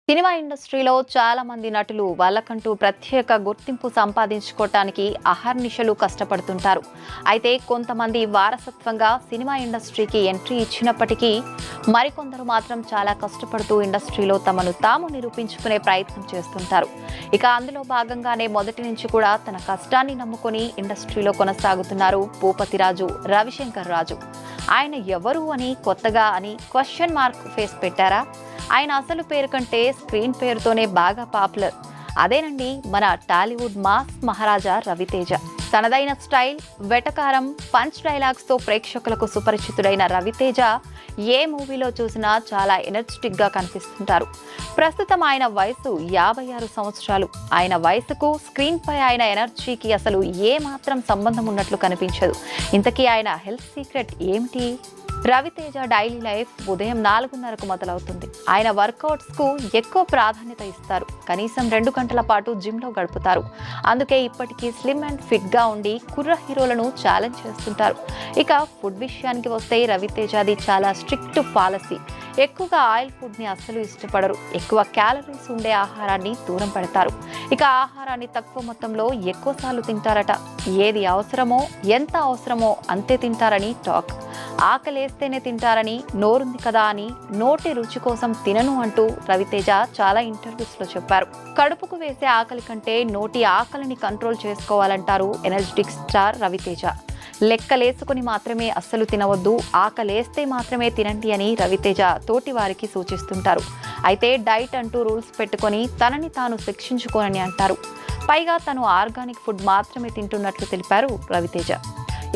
Cinema ఇండస్ట్రీలో చాలా మంది నటులు వాళ్ళకంటూ ప్రత్యేక గుర్తింపు సంపాదించుకోవటానికి అహర్నిశలు కష్టపడుతుంటారు. అయితే కొంతమంది వారసత్వంగా సినిమా ఇండస్ట్రీకి ఎంట్రీ ఇచ్చినప్పటికీ మరికొందరు మాత్రం చాలా కష్టపడుతూ ఇండస్ట్రీలో తమను తాము నిరూపించుకునే ప్రయత్నం చేస్తుంటారు. ఇక అందులో భాగంగానే మొదటి నుంచి కూడా తన కష్టాన్ని నమ్ముకొని ఇండస్ట్రీలో కొనసాగుతున్నారు భూపతిరాజు రవిశంకర్ రాజు. ఆయన ఎవరు అని కొత్తగా అని క్వశ్చన్ మార్క్ ఫేస్ పెట్టారా? ఆయన అసలు పేరు కంటే స్క్రీన్ పేరుతోనే బాగా పాపులర్. అదేనండి మన టాలీవుడ్ మాస్ మహారాజా రవితేజ. తనదైన స్టైల్, వెటకారం, పంచ్ డైలాగ్స్తో ప్రేక్షకులకు సుపరిచితుడైన రవితేజ ఏ మూవీలో చూసినా చాలా ఎనర్జెటిక్ గా కనిపిస్తుంటారు. ప్రస్తుతం ఆయన వయసు 56 సంవత్సరాలు. ఆయన వయసుకు స్క్రీన్ పై ఆయన ఎనర్జీకి అసలు ఏ మాత్రం సంబంధం ఉన్నట్లు కనిపించదు. ఇంతకీ ఆయన హెల్త్ సీక్రెట్ ఏమిటి? రవితేజ డైలీ లైఫ్ ఉదయం 4:30కు మొదలవుతుంది. ఆయన వర్కౌట్స్ కు ఎక్కువ ప్రాధాన్యత ఇస్తారు. కనీసం 2 గంటల పాటు జిమ్ లో గడుపుతారు. అందుకే ఇప్పటికీ స్లిమ్ అండ్ ఫిట్ గా ఉండి కుర్ర హీరోలను ఛాలెంజ్ చేస్తుంటారు. ఇక ఫుడ్ విషయానికి వస్తే రవితేజది చాలా స్ట్రిక్ట్ పాలసీ. ఎక్కువగా ఆయిల్ ఫుడ్ ని అస్సలు ఇష్టపడరు. ఎక్కువ క్యాలరీస్ ఉండే ఆహారాన్ని దూరం పెడతారు. ఇక ఆహారాన్ని తక్కువ మొత్తంలో ఎక్కువసార్లు తింటారట. ఏది అవసరమో, ఎంత అవసరమో అంతే తింటారని టాక్. ఆకలేస్తేనే తింటారని, నోరుంది కదా అని నోటి రుచి కోసం తినను అంటూ రవితేజ చాలా ఇంటర్వ్యూస్ లో చెప్పారు. కడుపుకు వేసే ఆకలి కంటే నోటి ఆకలిని కంట్రోల్ చేసుకోవాలంటారు ఎనర్జెటిక్ స్టార్ రవితేజ. లెక్కలేసుకుని మాత్రమే అస్సలు తినవద్దు, ఆకలేస్తే మాత్రమే తినండి అని రవితేజ తోటి వారికి సూచిస్తుంటారు. అయితే డైట్ అంటూ రూల్స్ పెట్టుకొని తనని తాను శిక్షించుకోనని అంటారు. పైగా తను ఆర్గానిక్ ఫుడ్ మాత్రమే తింటున్నట్లు తెలిపారు రవితేజ.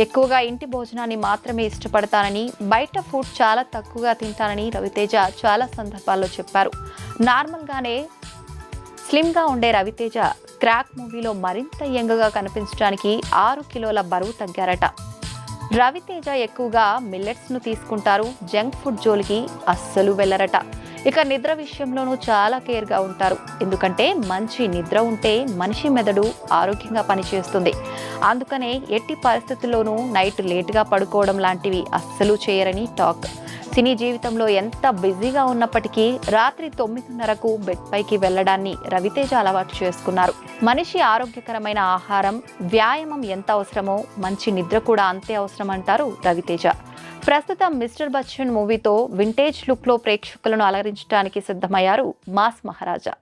ఎక్కువగా ఇంటి భోజనాన్ని మాత్రమే ఇష్టపడతానని, బయట ఫుడ్ చాలా తక్కువగా తింటానని రవితేజ చాలా సందర్భాల్లో చెప్పారు. నార్మల్గానే స్లిమ్గా ఉండే రవితేజ క్రాక్ మూవీలో మరింత యంగ్గా కనిపించడానికి 6 కిలోల బరువు తగ్గారట. రవితేజ ఎక్కువగా మిల్లెట్స్ను తీసుకుంటారు. జంక్ ఫుడ్ జోలికి అస్సలు వెళ్లరట. ఇక నిద్ర విషయంలోనూ చాలా కేర్గా ఉంటారు. ఎందుకంటే మంచి నిద్ర ఉంటే మనిషి మెదడు ఆరోగ్యంగా పనిచేస్తుంది. అందుకనే ఎట్టి పరిస్థితుల్లోనూ నైట్ లేటుగా పడుకోవడం లాంటివి అస్సలు చేయరని టాక్. సినీ జీవితంలో ఎంత బిజీగా ఉన్నప్పటికీ రాత్రి 9:30కు బెడ్ పైకి వెళ్లడాన్ని రవితేజ అలవాటు చేసుకున్నారు. మనిషి ఆరోగ్యకరమైన ఆహారం, వ్యాయామం ఎంత అవసరమో మంచి నిద్ర కూడా అంతే అవసరం అంటారు రవితేజ. ప్రస్తుతం మిస్టర్ బచ్చన్ మూవీతో వింటేజ్ లుక్ లో ప్రేక్షకులను అలరించడానికి సిద్ధమయ్యారు మాస్ మహారాజా.